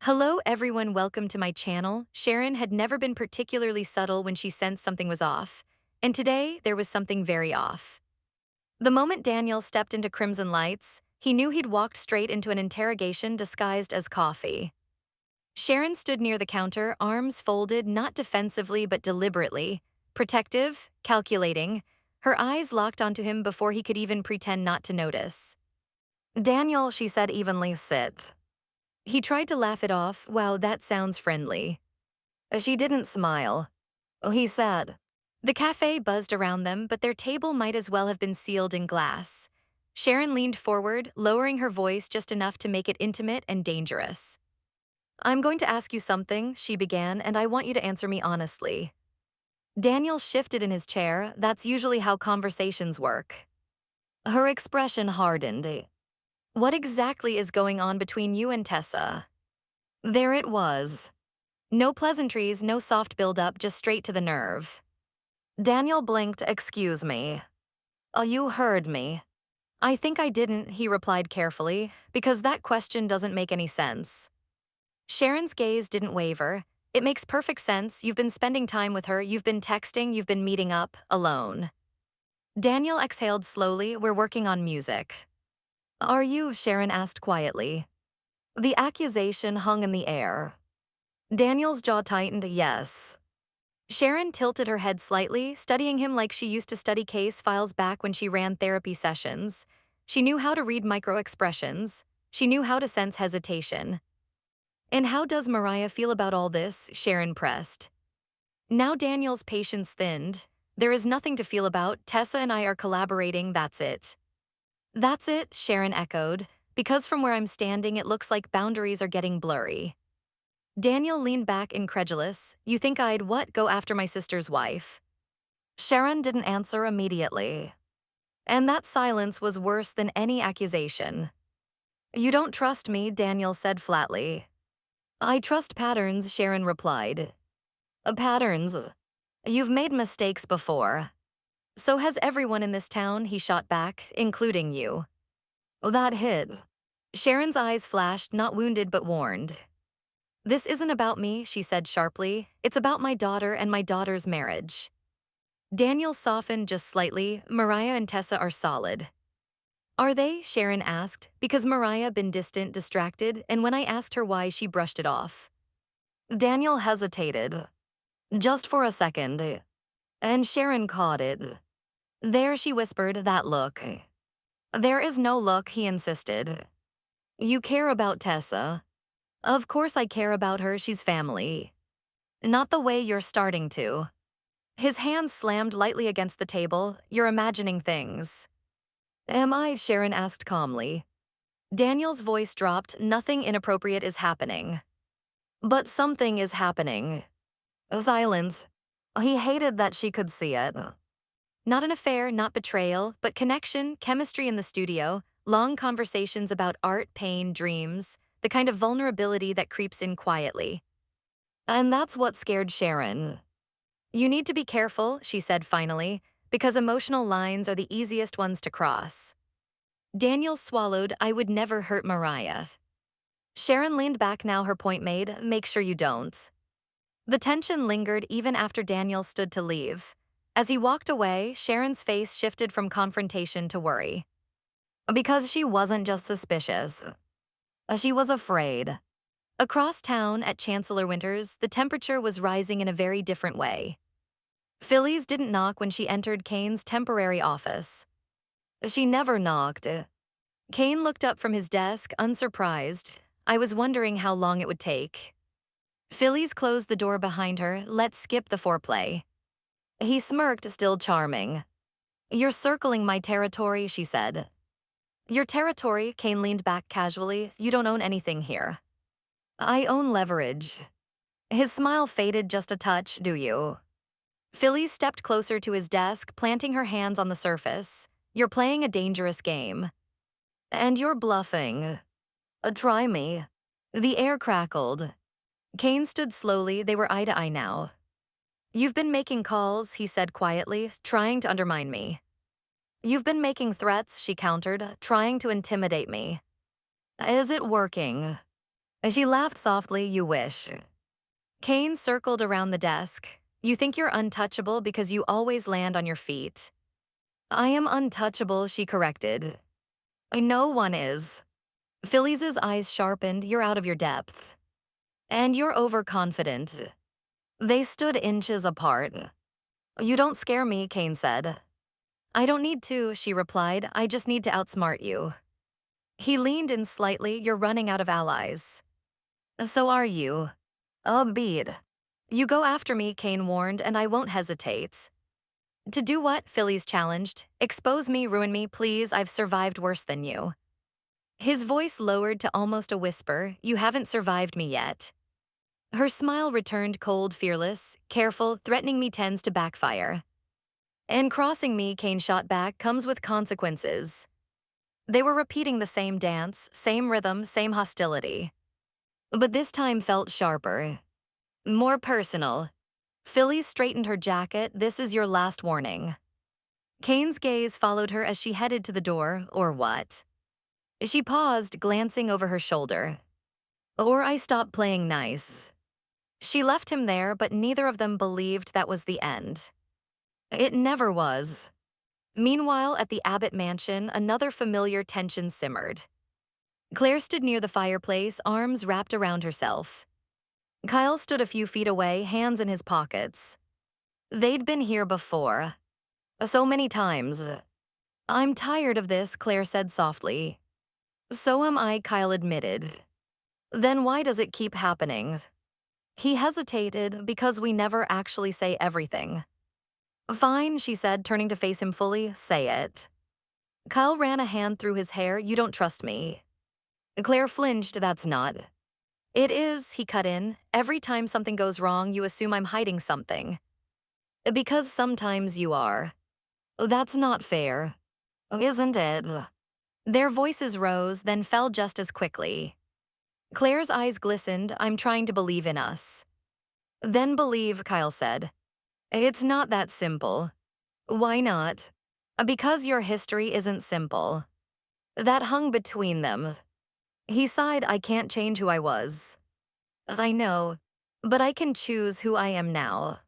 Hello everyone, welcome to my channel. Sharon had never been particularly subtle when she sensed something was off, and today there was something very off. The moment Daniel stepped into Crimson Lights, he knew he'd walked straight into an interrogation disguised as coffee. Sharon stood near the counter, arms folded, not defensively but deliberately, protective, calculating, her eyes locked onto him before he could even pretend not to notice. "Daniel," she said evenly, "sit." He tried to laugh it off. "Wow, that sounds friendly." She didn't smile. He said. The cafe buzzed around them, but their table might as well have been sealed in glass. Sharon leaned forward, lowering her voice just enough to make it intimate and dangerous. "I'm going to ask you something," she began, "and I want you to answer me honestly." Daniel shifted in his chair. That's usually how conversations work. Her expression hardened. "What exactly is going on between you and Tessa?" There it was. No pleasantries, no soft build-up, just straight to the nerve. Daniel blinked. "Excuse me." "Oh, you heard me." "I think I didn't," he replied carefully, "because that question doesn't make any sense." Sharon's gaze didn't waver. "It makes perfect sense. You've been spending time with her, you've been texting, you've been meeting up, alone." Daniel exhaled slowly. "We're working on music." "Are you?" Sharon asked quietly. The accusation hung in the air. Daniel's jaw tightened. "Yes." Sharon tilted her head slightly, studying him like she used to study case files back when she ran therapy sessions. She knew how to read micro-expressions. She knew how to sense hesitation. "And how does Mariah feel about all this?" Sharon pressed. Now Daniel's patience thinned. "There is nothing to feel about. Tessa and I are collaborating, that's it." "That's it," Sharon echoed, "because from where I'm standing it looks like boundaries are getting blurry." Daniel leaned back incredulous. "You think I'd what, go after my sister's wife?" Sharon didn't answer immediately. And that silence was worse than any accusation. "You don't trust me," Daniel said flatly. "I trust patterns," Sharon replied. Patterns? You've made mistakes before." "So has everyone in this town," he shot back, "including you." That hit. Sharon's eyes flashed, not wounded but warned. "This isn't about me," she said sharply. "It's about my daughter and my daughter's marriage." Daniel softened just slightly. "Mariah and Tessa are solid." "Are they?" Sharon asked, because Mariah been distant, distracted, and when I asked her why, she brushed it off. Daniel hesitated. Just for a second. And Sharon caught it. "There," she whispered, "that look." "There is no look," he insisted. "You care about Tessa." "Of course I care about her, she's family." "Not the way you're starting to." His hand slammed lightly against the table. "You're imagining things." "Am I?" Sharon asked calmly. Daniel's voice dropped. "Nothing inappropriate is happening." "But something is happening." Silence. He hated that she could see it. Not an affair, not betrayal, but connection, chemistry in the studio, long conversations about art, pain, dreams, the kind of vulnerability that creeps in quietly. And that's what scared Sharon. "You need to be careful," she said finally, "because emotional lines are the easiest ones to cross." Daniel swallowed. "I would never hurt Mariah." Sharon leaned back. "Now her point made, make sure you don't." The tension lingered even after Daniel stood to leave. As he walked away, Sharon's face shifted from confrontation to worry. Because she wasn't just suspicious. She was afraid. Across town at Chancellor-Winters, the temperature was rising in a very different way. Phyllis didn't knock when she entered Cain's temporary office. She never knocked. Cain looked up from his desk, unsurprised. "I was wondering how long it would take." Phyllis closed the door behind her. "Let's skip the foreplay." He smirked, still charming. "You're circling my territory," she said. "Your territory?" Cain leaned back casually. "You don't own anything here." "I own leverage." His smile faded just a touch. "Do you?" Phyllis stepped closer to his desk, planting her hands on the surface. "You're playing a dangerous game." "And you're bluffing." Try me." The air crackled. Cain stood slowly. They were eye to eye now. "You've been making calls," he said quietly, "trying to undermine me." "You've been making threats," she countered, "trying to intimidate me." "Is it working?" She laughed softly, you wish. Cain circled around the desk. You think you're untouchable because you always land on your feet. I am untouchable, she corrected. No one is. Phyllis's eyes sharpened, you're out of your depth. And you're overconfident. They stood inches apart. You don't scare me, Cain said. I don't need to, she replied. I just need to outsmart you. He leaned in slightly, you're running out of allies. So are you. A bead. You go after me, Cain warned, and I won't hesitate. To do what? Phyllis challenged. Expose me, ruin me, please, I've survived worse than you. His voice lowered to almost a whisper, you haven't survived me yet. Her smile returned cold, fearless, careful, threatening me tends to backfire. And crossing me, Cain shot back, comes with consequences. They were repeating the same dance, same rhythm, same hostility. But this time felt sharper. More personal. Phyllis straightened her jacket, this is your last warning. Cain's gaze followed her as she headed to the door, or what? She paused, glancing over her shoulder. Or I stopped playing nice. She left him there, but neither of them believed that was the end. It never was. Meanwhile, at the Abbott mansion, another familiar tension simmered. Claire stood near the fireplace, arms wrapped around herself. Kyle stood a few feet away, hands in his pockets. They'd been here before. So many times. I'm tired of this, Claire said softly. So am I, Kyle admitted. Then why does it keep happening? He hesitated because we never actually say everything. Fine, she said, turning to face him fully, say it. Kyle ran a hand through his hair, you don't trust me. Claire flinched, that's not. It is, he cut in. Every time something goes wrong, you assume I'm hiding something. Because sometimes you are. That's not fair. Isn't it? Their voices rose, then fell just as quickly. Claire's eyes glistened, I'm trying to believe in us. Then believe, Kyle said. It's not that simple. Why not? Because your history isn't simple. That hung between them. He sighed, I can't change who I was. I know, but I can choose who I am now.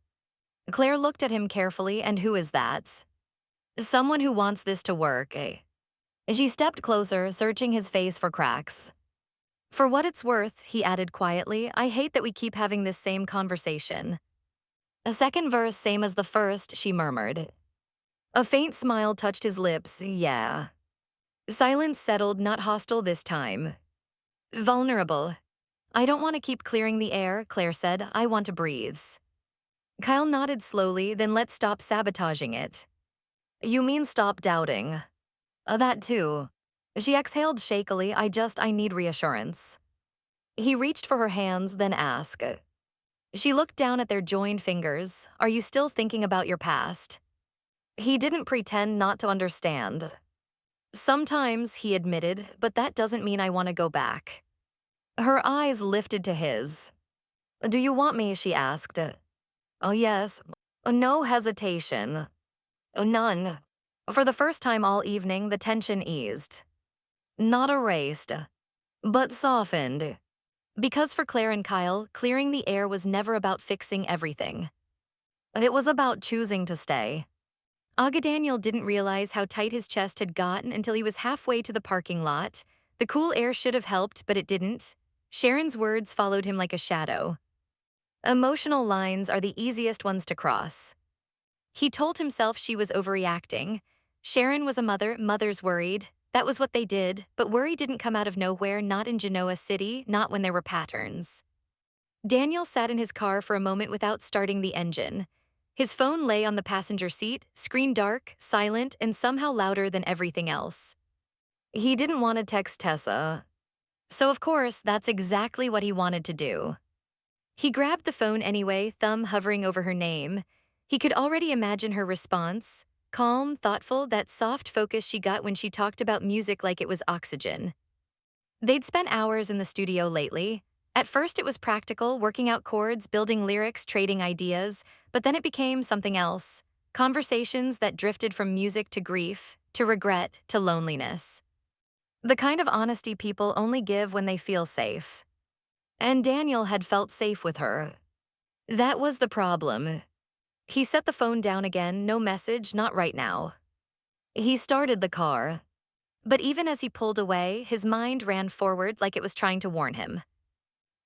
Claire looked at him carefully, and who is that? Someone who wants this to work. She stepped closer, searching his face for cracks. For what it's worth, he added quietly, I hate that we keep having this same conversation. A second verse, same as the first, she murmured. A faint smile touched his lips, yeah. Silence settled, not hostile this time. Vulnerable. I don't want to keep clearing the air, Claire said. I want to breathe. Kyle nodded slowly, then let's stop sabotaging it. You mean stop doubting? That too. She exhaled shakily, I need reassurance. He reached for her hands, then asked. She looked down at their joined fingers. Are you still thinking about your past? He didn't pretend not to understand. Sometimes, he admitted, but that doesn't mean I want to go back. Her eyes lifted to his. Do you want me, she asked. Oh, yes. No hesitation. None. For the first time all evening, the tension eased. Not erased, but softened. Because for Claire and Kyle, clearing the air was never about fixing everything. It was about choosing to stay. Daniel didn't realize how tight his chest had gotten until he was halfway to the parking lot. The cool air should have helped, but it didn't. Sharon's words followed him like a shadow. Emotional lines are the easiest ones to cross. He told himself she was overreacting. Sharon was a mother, mothers worried. That was what they did, but worry didn't come out of nowhere, not in Genoa City, not when there were patterns. Daniel sat in his car for a moment without starting the engine. His phone lay on the passenger seat, screen dark, silent, and somehow louder than everything else. He didn't want to text Tessa. So of course, that's exactly what he wanted to do. He grabbed the phone anyway, thumb hovering over her name. He could already imagine her response. Calm, thoughtful, that soft focus she got when she talked about music like it was oxygen. They'd spent hours in the studio lately. At first it was practical, working out chords, building lyrics, trading ideas, but then it became something else. Conversations that drifted from music to grief, to regret, to loneliness. The kind of honesty people only give when they feel safe. And Daniel had felt safe with her. That was the problem. He set the phone down again, no message, not right now. He started the car. But even as he pulled away, his mind ran forward like it was trying to warn him.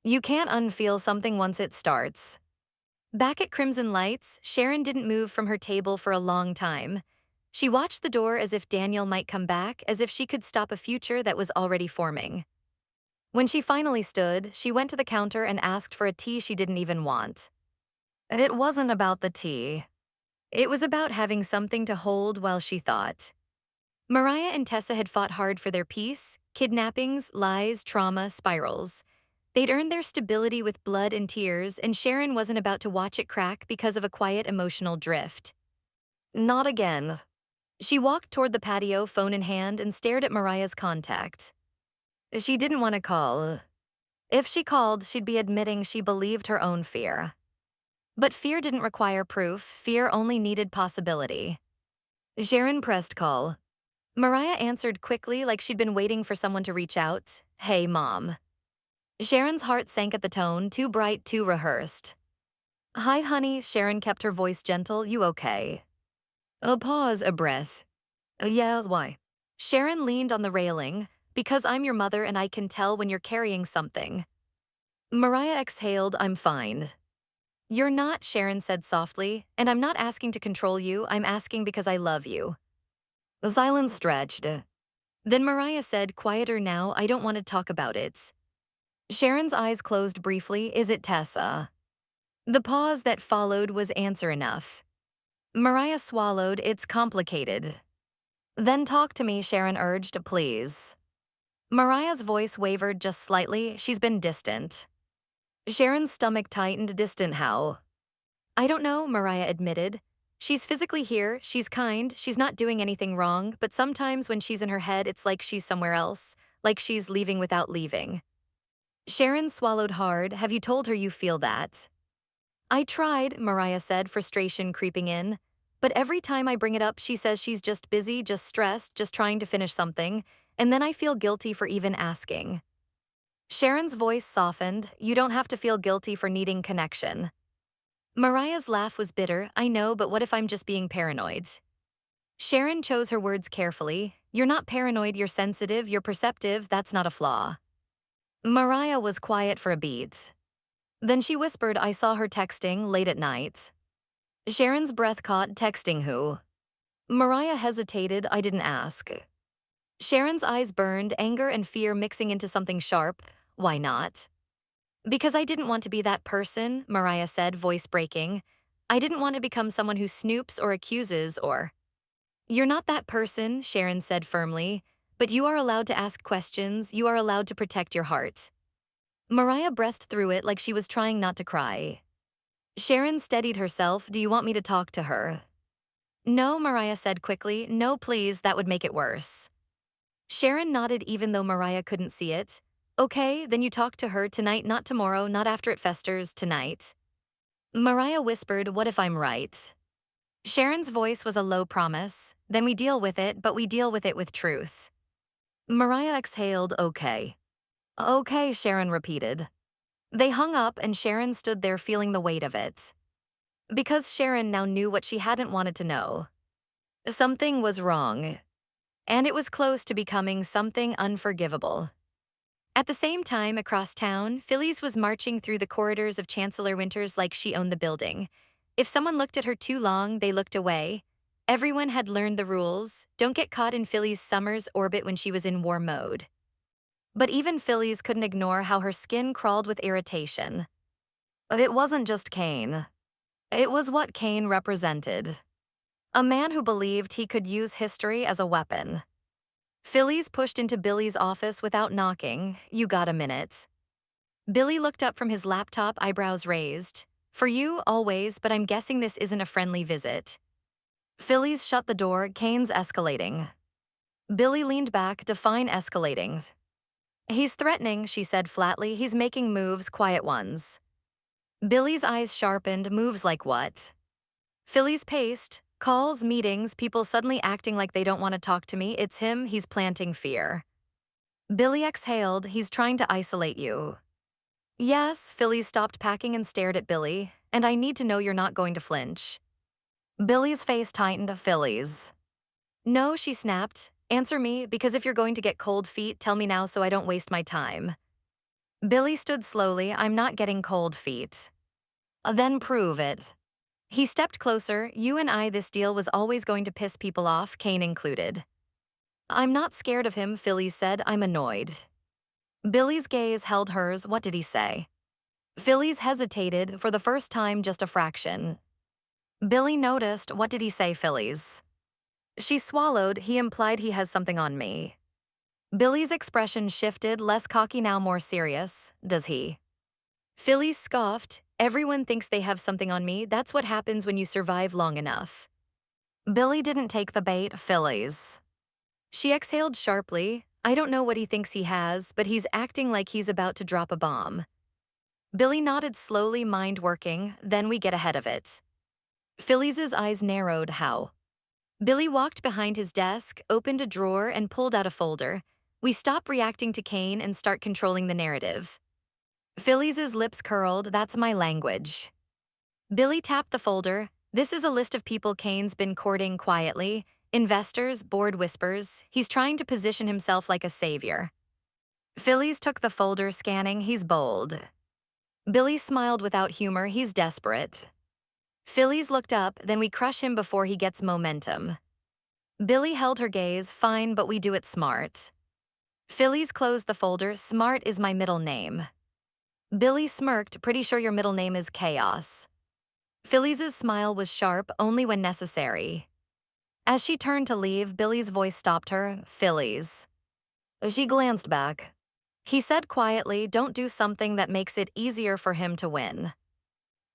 You can't unfeel something once it starts. Back at Crimson Lights, Sharon didn't move from her table for a long time. She watched the door as if Daniel might come back, as if she could stop a future that was already forming. When she finally stood, she went to the counter and asked for a tea she didn't even want. It wasn't about the tea. It was about having something to hold while she thought. Mariah and Tessa had fought hard for their peace, kidnappings, lies, trauma, spirals. They'd earned their stability with blood and tears, and Sharon wasn't about to watch it crack because of a quiet emotional drift. Not again. She walked toward the patio, phone in hand, and stared at Mariah's contact. She didn't want to call. If she called, she'd be admitting she believed her own fear. But fear didn't require proof, fear only needed possibility. Sharon pressed call. Mariah answered quickly like she'd been waiting for someone to reach out. Hey, Mom. Sharon's heart sank at the tone, too bright, too rehearsed. Hi, honey, Sharon kept her voice gentle. You okay? A pause, a breath. Yes, why? Sharon leaned on the railing. Because I'm your mother and I can tell when you're carrying something. Mariah exhaled, I'm fine. You're not, Sharon said softly, and I'm not asking to control you, I'm asking because I love you. The silence stretched. Then Mariah said, quieter now, I don't want to talk about it. Sharon's eyes closed briefly, is it Tessa? The pause that followed was answer enough. Mariah swallowed, it's complicated. Then talk to me, Sharon urged, please. Mariah's voice wavered just slightly, she's been distant. Sharon's stomach tightened, distant how? I don't know, Mariah admitted. She's physically here, she's kind, she's not doing anything wrong, but sometimes when she's in her head, it's like she's somewhere else, like she's leaving without leaving. Sharon swallowed hard, have you told her you feel that? I tried, Mariah said, frustration creeping in. But every time I bring it up, she says she's just busy, just stressed, just trying to finish something, and then I feel guilty for even asking. Sharon's voice softened, you don't have to feel guilty for needing connection. Mariah's laugh was bitter, I know, but what if I'm just being paranoid? Sharon chose her words carefully. You're not paranoid, you're sensitive, you're perceptive, that's not a flaw. Mariah was quiet for a beat. Then she whispered, I saw her texting late at night. Sharon's breath caught, texting who? Mariah hesitated, I didn't ask. Sharon's eyes burned, anger and fear mixing into something sharp. Why not? Because I didn't want to be that person, Mariah said, voice breaking. I didn't want to become someone who snoops or accuses or... You're not that person, Sharon said firmly, but you are allowed to ask questions, you are allowed to protect your heart. Mariah breathed through it like she was trying not to cry. Sharon steadied herself, do you want me to talk to her? No, Mariah said quickly, no please, that would make it worse. Sharon nodded even though Mariah couldn't see it. Okay, then you talk to her tonight, not tomorrow, not after it festers, tonight. Mariah whispered, what if I'm right? Sharon's voice was a low promise. Then we deal with it, but we deal with it with truth. Mariah exhaled, okay. Okay, Sharon repeated. They hung up and Sharon stood there feeling the weight of it. Because Sharon now knew what she hadn't wanted to know. Something was wrong. And it was close to becoming something unforgivable. At the same time, across town, Phyllis was marching through the corridors of Chancellor-Winters like she owned the building. If someone looked at her too long, they looked away. Everyone had learned the rules. Don't get caught in Phyllis' summer's orbit when she was in war mode. But even Phyllis couldn't ignore how her skin crawled with irritation. It wasn't just Cain. It was what Cain represented. A man who believed he could use history as a weapon. Phyllis pushed into Billy's office without knocking. You got a minute. Billy looked up from his laptop, eyebrows raised. For you, always, but I'm guessing this isn't a friendly visit. Phyllis shut the door, Cain's escalating. Billy leaned back, define escalating. He's threatening, she said flatly. He's making moves, quiet ones. Billy's eyes sharpened, moves like what? Phyllis paced, calls, meetings, people suddenly acting like they don't want to talk to me. It's him, he's planting fear. Billy exhaled, he's trying to isolate you. Yes, Phyllis stopped packing and stared at Billy, and I need to know you're not going to flinch. Billy's face tightened. Phyllis. No, she snapped. Answer me, because if you're going to get cold feet, tell me now so I don't waste my time. Billy stood slowly. I'm not getting cold feet. Then prove it. He stepped closer. You and I, this deal was always going to piss people off, Cain included. I'm not scared of him, Phyllis said. I'm annoyed. Billy's gaze held hers. What did he say? Phyllis hesitated, for the first time just a fraction. Billy noticed. What did he say, Phyllis? She swallowed. He implied he has something on me. Billy's expression shifted, less cocky now more serious. Does he? Phyllis scoffed. Everyone thinks they have something on me. That's what happens when you survive long enough. Billy didn't take the bait. Phyllis. She exhaled sharply. I don't know what he thinks he has, but he's acting like he's about to drop a bomb. Billy nodded slowly, mind working. Then we get ahead of it. Phyllis's eyes narrowed. How? Billy walked behind his desk, opened a drawer, and pulled out a folder. We stop reacting to Cain and start controlling the narrative. Phyllis's lips curled. That's my language. Billy tapped the folder. This is a list of people Cain's been courting quietly. Investors, board whispers. He's trying to position himself like a savior. Phyllis took the folder, scanning. He's bold. Billy smiled without humor. He's desperate. Phyllis looked up. Then we crush him before he gets momentum. Billy held her gaze. Fine, but we do it smart. Phyllis closed the folder. Smart is my middle name. Billy smirked. Pretty sure your middle name is Chaos. Phyllis's smile was sharp, only when necessary. As she turned to leave, Billy's voice stopped her. Phyllis. She glanced back. He said quietly, don't do something that makes it easier for him to win.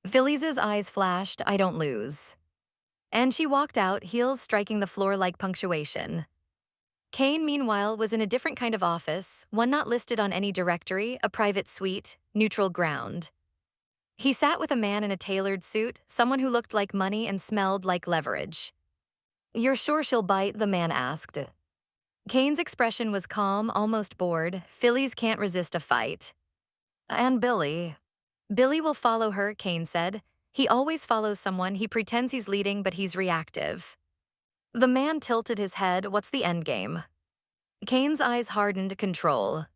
Phyllis's eyes flashed. I don't lose. And she walked out, heels striking the floor like punctuation. Cain, meanwhile, was in a different kind of office, one not listed on any directory, a private suite, neutral ground. He sat with a man in a tailored suit, someone who looked like money and smelled like leverage. You're sure she'll bite? The man asked. Cain's expression was calm, almost bored. Phyllis can't resist a fight. And Billy. Billy will follow her, Cain said. He always follows someone. He pretends he's leading, but he's reactive. The man tilted his head. What's the endgame? Cain's eyes hardened. Control.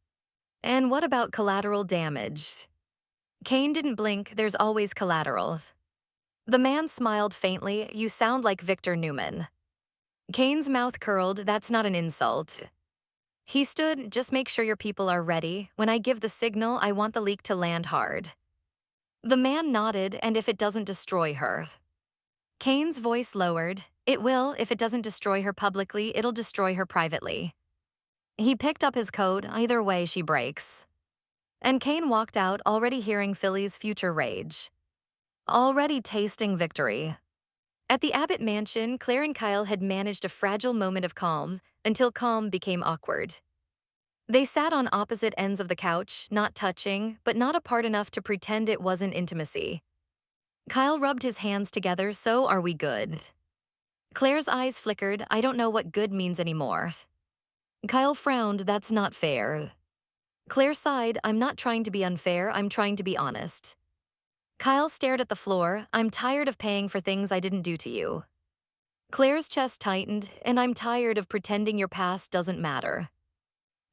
And what about collateral damage? Cain didn't blink. There's always collateral. The man smiled faintly. You sound like Victor Newman. Cain's mouth curled. That's not an insult. He stood. Just make sure your people are ready. When I give the signal, I want the leak to land hard. The man nodded. And if it doesn't destroy her? Cain's voice lowered. It will. If it doesn't destroy her publicly, it'll destroy her privately. He picked up his coat. Either way, she breaks. And Cain walked out, already hearing Phyllis' future rage. Already tasting victory. At the Abbott mansion, Claire and Kyle had managed a fragile moment of calm until calm became awkward. They sat on opposite ends of the couch, not touching, but not apart enough to pretend it wasn't intimacy. Kyle rubbed his hands together. So are we good? Claire's eyes flickered. I don't know what good means anymore. Kyle frowned. That's not fair. Claire sighed. I'm not trying to be unfair. I'm trying to be honest. Kyle stared at the floor. I'm tired of paying for things I didn't do to you. Claire's chest tightened. And I'm tired of pretending your past doesn't matter.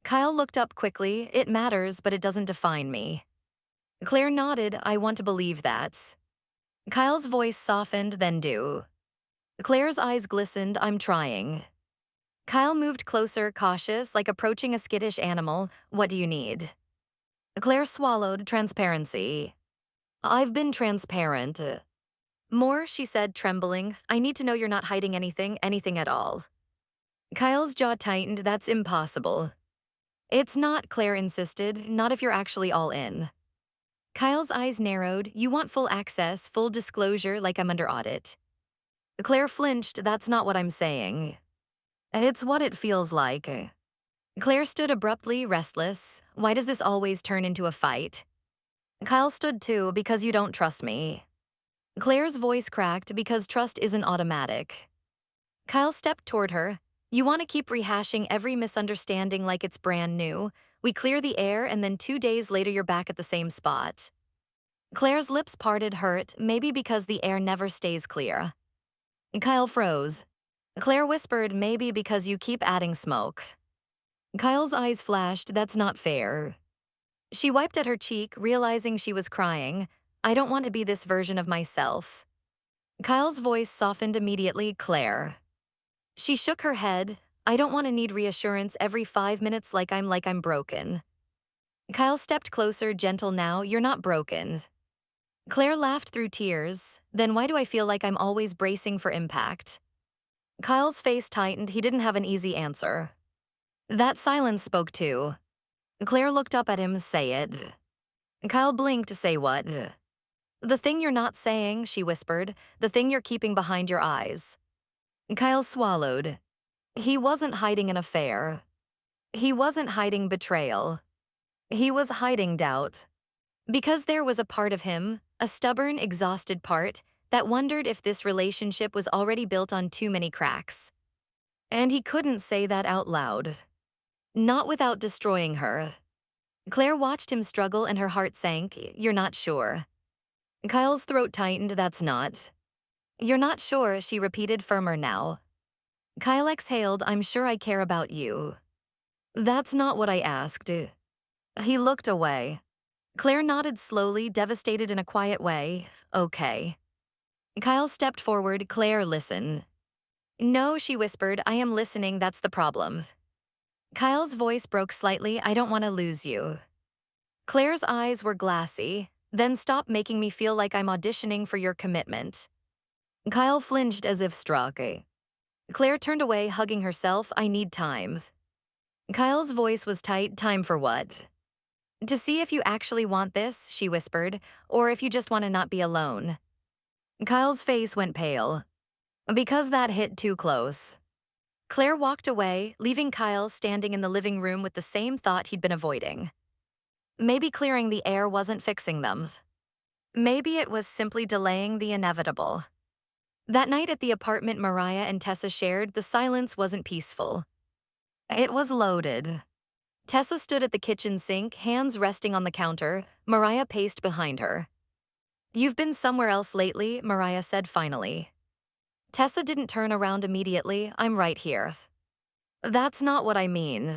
Kyle looked up quickly. It matters, but it doesn't define me. Claire nodded. I want to believe that. Kyle's voice softened. Then do. Claire's eyes glistened. I'm trying. Kyle moved closer, cautious, like approaching a skittish animal. What do you need? Claire swallowed. Transparency. I've been transparent. More, she said, trembling. I need to know you're not hiding anything at all. Kyle's jaw tightened. That's impossible. It's not, Claire insisted, not if you're actually all in. Kyle's eyes narrowed. You want full access, full disclosure, like I'm under audit. Claire flinched. That's not what I'm saying. It's what it feels like. Claire stood abruptly, restless. Why does this always turn into a fight? Kyle stood too. Because you don't trust me. Claire's voice cracked. Because trust isn't automatic. Kyle stepped toward her. You want to keep rehashing every misunderstanding like it's brand new. We clear the air and then 2 days later you're back at the same spot. Claire's lips parted, hurt, maybe because the air never stays clear. Kyle froze. Claire whispered, maybe because you keep adding smoke. Kyle's eyes flashed, that's not fair. She wiped at her cheek, realizing she was crying. I don't want to be this version of myself. Kyle's voice softened immediately, Claire. She shook her head. I don't want to need reassurance every 5 minutes like I'm broken. Kyle stepped closer, gentle now, you're not broken. Claire laughed through tears. Then why do I feel like I'm always bracing for impact? Kyle's face tightened, he didn't have an easy answer. That silence spoke too. Claire looked up at him, say it. Kyle blinked, say what? The thing you're not saying, she whispered, the thing you're keeping behind your eyes. Kyle swallowed. He wasn't hiding an affair. He wasn't hiding betrayal. He was hiding doubt. Because there was a part of him, a stubborn, exhausted part, that wondered if this relationship was already built on too many cracks. And he couldn't say that out loud. Not without destroying her. Claire watched him struggle and her heart sank. You're not sure. Kyle's throat tightened, that's not. You're not sure, she repeated, firmer now. Kyle exhaled, I'm sure I care about you. That's not what I asked. He looked away. Claire nodded slowly, devastated in a quiet way. Okay. Kyle stepped forward. Claire, listen. No, she whispered, I am listening, that's the problem. Kyle's voice broke slightly, I don't want to lose you. Claire's eyes were glassy. Then stop making me feel like I'm auditioning for your commitment. Kyle flinched as if struck. Claire turned away, hugging herself, I need time. Kyle's voice was tight, time for what? To see if you actually want this, she whispered, or if you just want to not be alone. Kyle's face went pale. Because that hit too close. Claire walked away, leaving Kyle standing in the living room with the same thought he'd been avoiding. Maybe clearing the air wasn't fixing them. Maybe it was simply delaying the inevitable. That night at the apartment Mariah and Tessa shared, the silence wasn't peaceful. It was loaded. Tessa stood at the kitchen sink, hands resting on the counter. Mariah paced behind her. You've been somewhere else lately, Mariah said finally. Tessa didn't turn around immediately. I'm right here. That's not what I mean.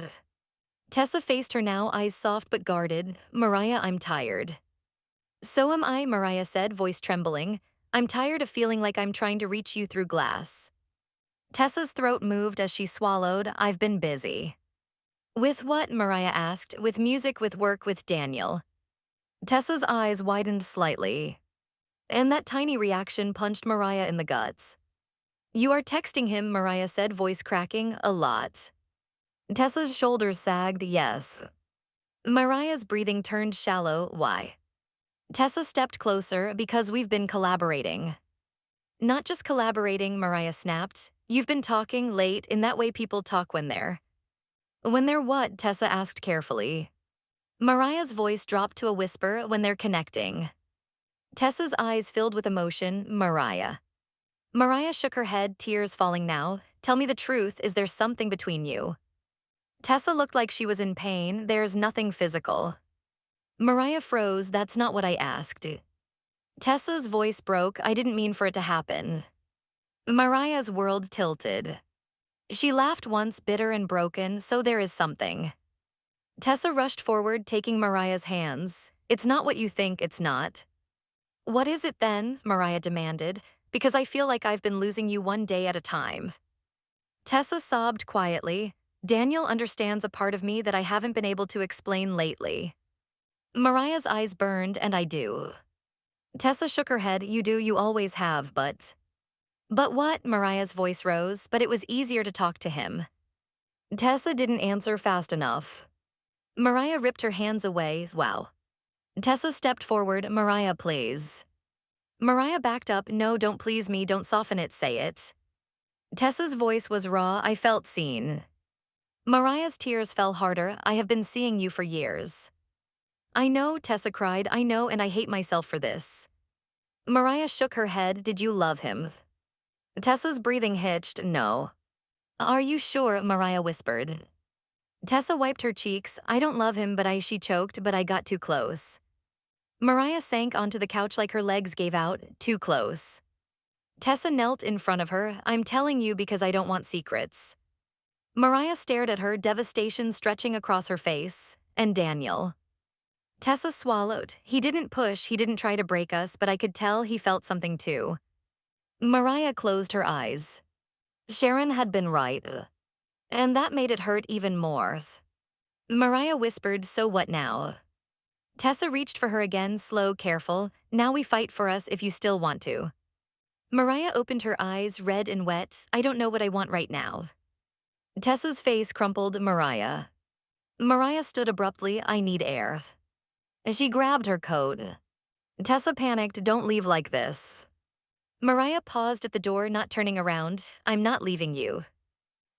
Tessa faced her now, eyes soft but guarded. Mariah, I'm tired. So am I, Mariah said, voice trembling. I'm tired of feeling like I'm trying to reach you through glass. Tessa's throat moved as she swallowed. I've been busy. With what? Mariah asked. With music, with work, with Daniel. Tessa's eyes widened slightly. And that tiny reaction punched Mariah in the guts. You are texting him, Mariah said, voice cracking, a lot. Tessa's shoulders sagged, yes. Mariah's breathing turned shallow, why? Tessa stepped closer, because we've been collaborating. Not just collaborating, Mariah snapped. You've been talking late, in that way people talk when they're. When they're what? Tessa asked carefully. Mariah's voice dropped to a whisper, when they're connecting. Tessa's eyes filled with emotion, Mariah. Mariah shook her head, tears falling now. Tell me the truth, is there something between you? Tessa looked like she was in pain, there's nothing physical. Mariah froze, that's not what I asked. Tessa's voice broke, I didn't mean for it to happen. Mariah's world tilted. She laughed once, bitter and broken, so there is something. Tessa rushed forward, taking Mariah's hands. It's not what you think, it's not. What is it then? Mariah demanded, because I feel like I've been losing you one day at a time. Tessa sobbed quietly. Daniel understands a part of me that I haven't been able to explain lately. Mariah's eyes burned, and I do. Tessa shook her head, you do, you always have, but. But what? Mariah's voice rose, but it was easier to talk to him. Tessa didn't answer fast enough. Mariah ripped her hands away, wow. Tessa stepped forward, Mariah, please. Mariah backed up, no, don't please me, don't soften it, say it. Tessa's voice was raw, I felt seen. Mariah's tears fell harder, I have been seeing you for years. I know, Tessa cried, I know, and I hate myself for this. Mariah shook her head, did you love him? Tessa's breathing hitched, no. Are you sure? Mariah whispered. Tessa wiped her cheeks. I don't love him, she choked, but I got too close. Mariah sank onto the couch like her legs gave out, too close. Tessa knelt in front of her. I'm telling you because I don't want secrets. Mariah stared at her, devastation stretching across her face. And Daniel. Tessa swallowed. He didn't push, he didn't try to break us, but I could tell he felt something too. Mariah closed her eyes. Sharon had been right. And that made it hurt even more. Mariah whispered, so what now? Tessa reached for her again, slow, careful. Now we fight for us if you still want to. Mariah opened her eyes, red and wet. I don't know what I want right now. Tessa's face crumpled. Mariah. Mariah stood abruptly. I need air. She grabbed her coat. Tessa panicked. Don't leave like this. Mariah paused at the door, not turning around. I'm not leaving you.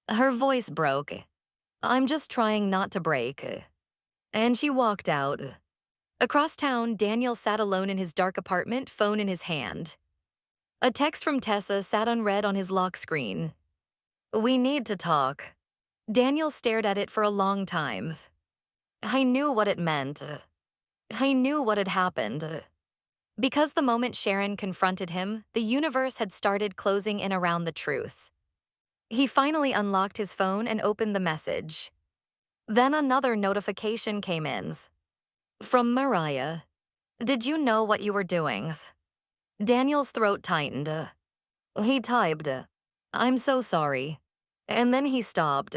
Her voice broke. I'm just trying not to break. And she walked out. Across town, Daniel sat alone in his dark apartment, phone in his hand. A text from Tessa sat unread on his lock screen. We need to talk. Daniel stared at it for a long time. I knew what it meant. I knew what had happened. Because the moment Sharon confronted him, the universe had started closing in around the truth. He finally unlocked his phone and opened the message. Then another notification came in. From Mariah. Did you know what you were doing? Daniel's throat tightened. He typed, I'm so sorry. And then he stopped.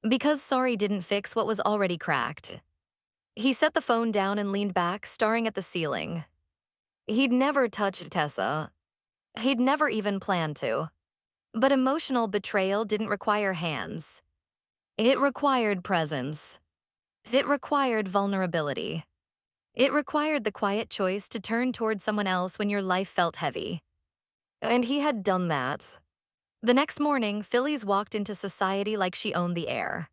Because sorry didn't fix what was already cracked. He set the phone down and leaned back, staring at the ceiling. He'd never touched Tessa. He'd never even planned to. But emotional betrayal didn't require hands. It required presence. It required vulnerability. It required the quiet choice to turn toward someone else when your life felt heavy. And he had done that. The next morning, Phyllis walked into society like she owned the air.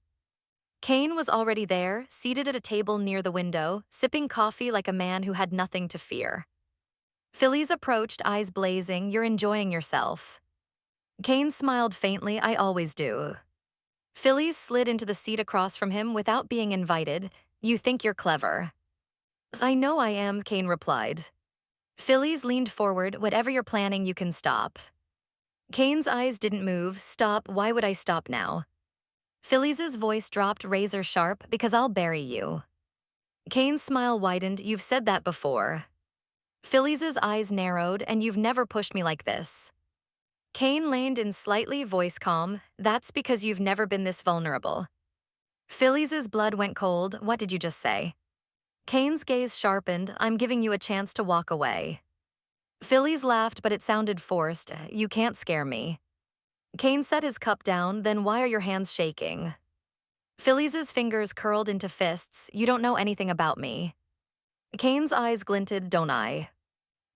Cain was already there, seated at a table near the window, sipping coffee like a man who had nothing to fear. Phyllis approached, eyes blazing. You're enjoying yourself. Cain smiled faintly. I always do. Phyllis slid into the seat across from him without being invited. You think you're clever. I know I am, Cain replied. Phyllis leaned forward. Whatever you're planning, you can stop. Cain's eyes didn't move. Stop? Why would I stop now? Phyllis's voice dropped razor sharp. Because I'll bury you. Cain's smile widened. You've said that before. Phyllis's eyes narrowed. And you've never pushed me like this. Cain leaned in slightly, voice calm. That's because you've never been this vulnerable. Phyllis's blood went cold. What did you just say? Cain's gaze sharpened. I'm giving you a chance to walk away. Phyllis laughed, but it sounded forced. You can't scare me. Cain set his cup down. Then why are your hands shaking? Phyllis's fingers curled into fists. You don't know anything about me. Cain's eyes glinted. Don't I?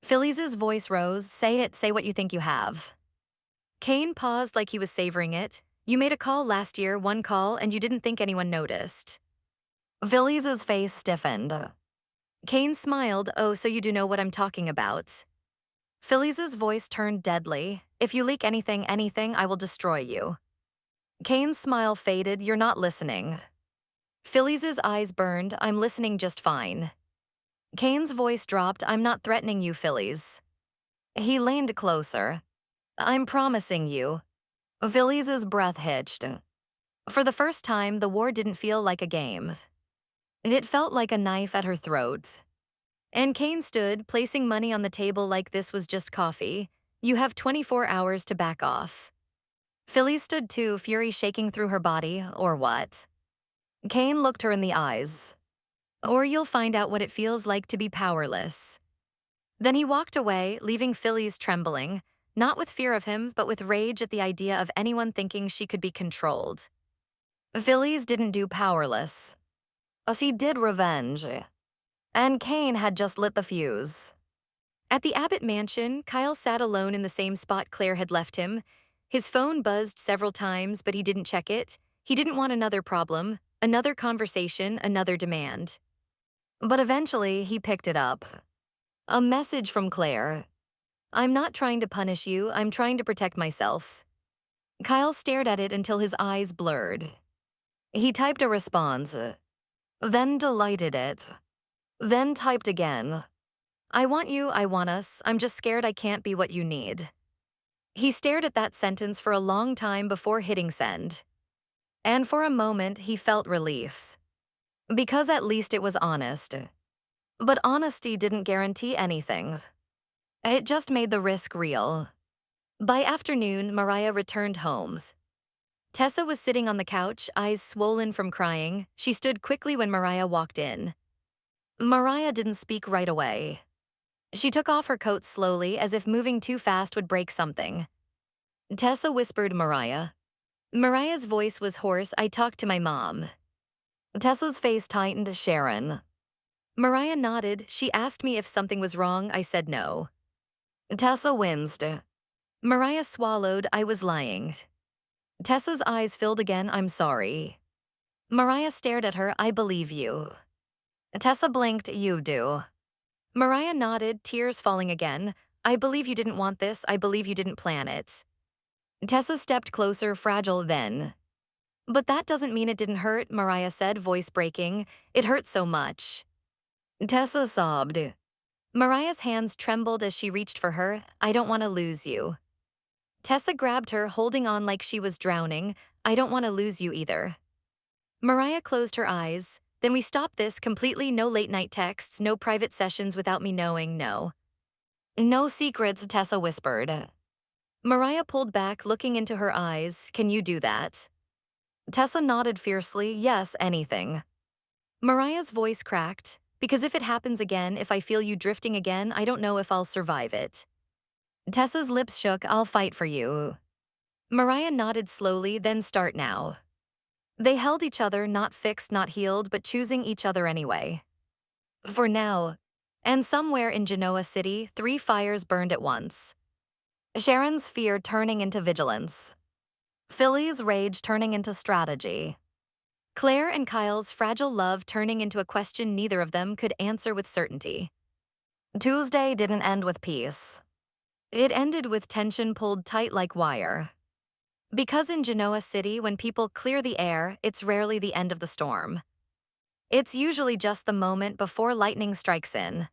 Phyllis's voice rose. Say it. Say what you think you have. Cain paused like he was savoring it. You made a call last year, one call, and you didn't think anyone noticed. Phyllis's face stiffened. Cain smiled. Oh, so you do know what I'm talking about. Phyllis's voice turned deadly. If you leak anything, I will destroy you. Cain's smile faded. You're not listening. Phyllis's eyes burned. I'm listening just fine. Cain's voice dropped. I'm not threatening you, Phyllis. He leaned closer. I'm promising you. Phyllis's breath hitched. For the first time, the war didn't feel like a game. It felt like a knife at her throat. And Cain stood, placing money on the table like this was just coffee. You have 24 hours to back off. Phyllis stood too, fury shaking through her body. Or what? Cain looked her in the eyes. Or you'll find out what it feels like to be powerless. Then he walked away, leaving Phyllis trembling, not with fear of him, but with rage at the idea of anyone thinking she could be controlled. Phyllis didn't do powerless. She did revenge. And Cain had just lit the fuse. At the Abbott mansion, Kyle sat alone in the same spot Claire had left him. His phone buzzed several times, but he didn't check it. He didn't want another problem, another conversation, another demand. But eventually, he picked it up. A message from Claire. I'm not trying to punish you, I'm trying to protect myself. Kyle stared at it until his eyes blurred. He typed a response, then deleted it, then typed again. I want you, I want us, I'm just scared I can't be what you need. He stared at that sentence for a long time before hitting send. And for a moment, he felt relief. Because at least it was honest. But honesty didn't guarantee anything. It just made the risk real. By afternoon, Mariah returned home. Tessa was sitting on the couch, eyes swollen from crying. She stood quickly when Mariah walked in. Mariah didn't speak right away. She took off her coat slowly, as if moving too fast would break something. Tessa whispered Mariah. Mariah's voice was hoarse. I talked to my mom. Tessa's face tightened. Sharon. Mariah nodded. She asked me if something was wrong. I said no. Tessa winced. Mariah swallowed. I was lying. Tessa's eyes filled again. I'm sorry. Mariah stared at her. I believe you. Tessa blinked. You do. Mariah nodded, tears falling again. I believe you didn't want this. I believe you didn't plan it. Tessa stepped closer, fragile then. But that doesn't mean it didn't hurt, Mariah said, voice breaking. It hurt so much. Tessa sobbed. Mariah's hands trembled as she reached for her. I don't want to lose you. Tessa grabbed her, holding on like she was drowning. I don't want to lose you either. Mariah closed her eyes. Then we stop this completely. No late-night texts, no private sessions without me knowing, no. No secrets, Tessa whispered. Mariah pulled back, looking into her eyes. Can you do that? Tessa nodded fiercely. Yes, anything. Mariah's voice cracked. Because if it happens again, if I feel you drifting again, I don't know if I'll survive it. Tessa's lips shook. I'll fight for you. Mariah nodded slowly, then start now. They held each other, not fixed, not healed, but choosing each other anyway. For now. And somewhere in Genoa City, 3 fires burned at once. Sharon's fear turning into vigilance. Philly's rage turning into strategy. Claire and Kyle's fragile love turning into a question neither of them could answer with certainty. Tuesday didn't end with peace. It ended with tension pulled tight like wire. Because in Genoa City, when people clear the air, it's rarely the end of the storm. It's usually just the moment before lightning strikes in.